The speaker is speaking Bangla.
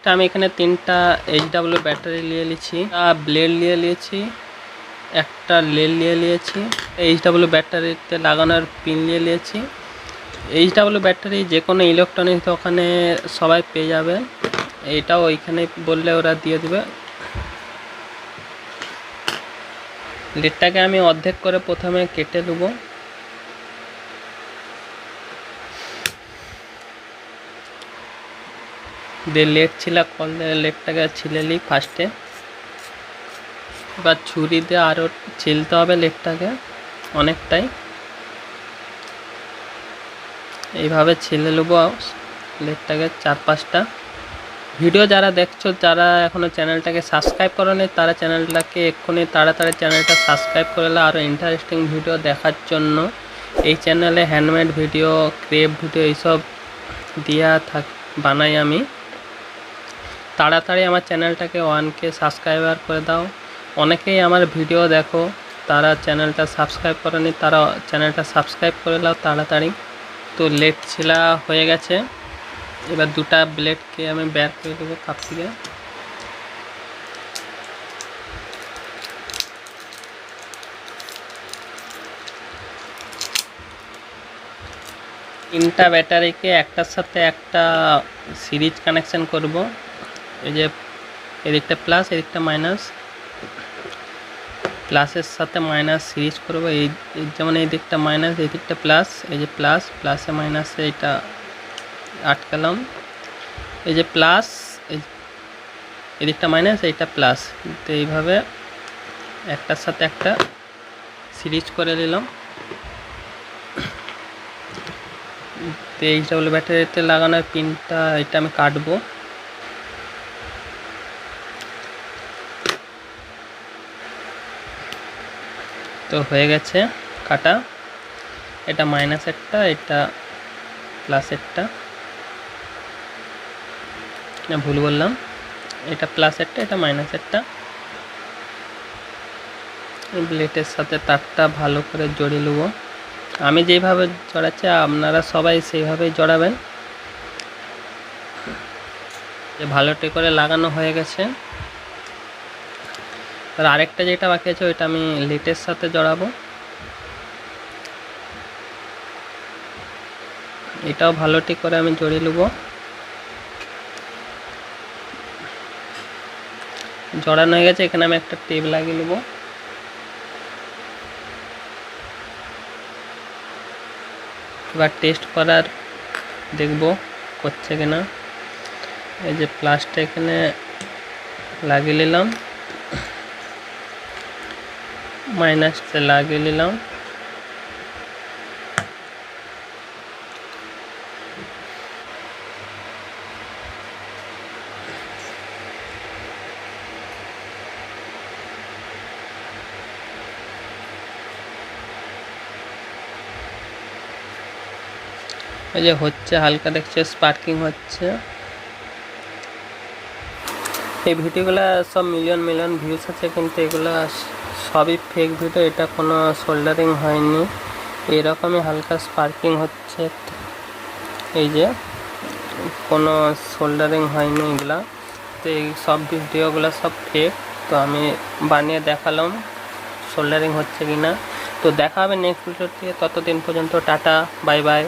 আমি এখানে 3টা HW ব্যাটারি নিয়ে নিয়েছি, ব্লেড নিয়ে নিয়েছি, একটা লেল নিয়ে নিয়েছি, HW ব্যাটারিতে লাগানোর পিন নিয়ে নিয়েছি। HW ব্যাটারি যে কোনো ইলেকট্রনিক্স দোকানে সবাই পেয়ে যাবে, এইটাও ওইখানে বললে ওরা দিয়ে দেবে। লেডটাকে আমি অর্ধেক করে প্রথমে কেটে নেব। দিয়ে লেড ছিলা কল লেডটাকে ছিলে নিই ফার্স্টে। এবার ছুরি দিয়ে আরও ছিলতে হবে লেডটাকে অনেকটাই, এইভাবে ছিলে নেবো লেডটাকে 4-5টা। ভিডিও যারা দেখছো, যারা এখনও চ্যানেলটাকে সাবস্ক্রাইব করেনি, তারা চ্যানেলটাকে এক্ষুনি তাড়াতাড়ি চ্যানেলটা সাবস্ক্রাইব করলে আরও ইন্টারেস্টিং ভিডিও দেখার জন্য। এই চ্যানেলে হ্যান্ডমেড ভিডিও, ক্রেপ ভিডিও এইসব দিয়া বানাই আমি। তাড়াতাড়ি আমার চ্যানেলটাকে 1K সাবস্ক্রাইবার করে দাও। অনেকেই আমার ভিডিও দেখো, তারা চ্যানেলটা সাবস্ক্রাইব করেনি, তারা চ্যানেলটা সাবস্ক্রাইব করে নাও তাড়াতাড়ি। তো লেড ছিলা হয়ে গেছে, এবার 2টা ব্লেডকে আমি বের করে দেবো কাপ থেকে। তিনটা ব্যাটারিকে একটার সাথে একটা সিরিজ কানেকশন করব। এই যে এদিকটা প্লাস, এদিকটা মাইনাস, প্লাসের সাথে মাইনাস সিরিজ করব। এই যেমন এই দিকটা মাইনাস, এই দিকটা প্লাস, এই যে প্লাস, প্লাসে মাইনাসে এটা আটকালাম। এই যে প্লাস, এদিকটা মাইনাস, এইটা প্লাস, তো এইভাবে একটার সাথে একটা সিরিজ করে নিলাম। তো HW ব্যাটারিতে লাগানোর পিনটা এটা আমি কাটবো। তো হয়ে গেছে কাটা। এটা মাইনাসেরটা, এটা প্লাসেরটা, ভুল বললাম, এটা প্লাসেরটা, এটা মাইনাসেরটা। ব্লেডের সাথে তারটা ভালো করে জড়িয়ে নেব। আমি যেইভাবে জড়াচ্ছি আপনারা সবাই সেইভাবেই জড়াবেন। ভালোটি করে লাগানো হয়ে গেছে। আর আরেকটা যেটা বাকি আছে ওইটা আমি লেটের সাথে জড়াবো। এটাও ভালোটি করে আমি জড়িয়ে নেব। জড়ানো হয়ে গেছে, এখানে আমি একটা টেপ লাগিয়ে নেব। এবার টেস্ট করার দেখব করছে কিনা। এই যে প্লাসটা এখানে লাগিয়ে নিলাম, মাইনাসটা লাগিয়ে নিলাম। এই যে হচ্ছে, হালকা দেখছে স্পার্কিং হচ্ছে। এই ভিডিওগুলো সব মিলিয়ন মিলিয়ন ভিউজ আছে, কিন্তু এগুলো সবই ফেক ভিডিও, এটা কোনো সোল্ডারিং হয়নি। এরকমই হালকা স্পার্কিং হচ্ছে, এই যে কোনো সোল্ডারিং হয়নি এগুলা। তো এই সব ভিডিওগুলো সব ফেক। তো আমি বানিয়ে দেখালাম সোল্ডারিং হচ্ছে কিনা। তো দেখা হবে নেক্সট ভিডিওতে, ততদিন পর্যন্ত টাটা, বাই বাই।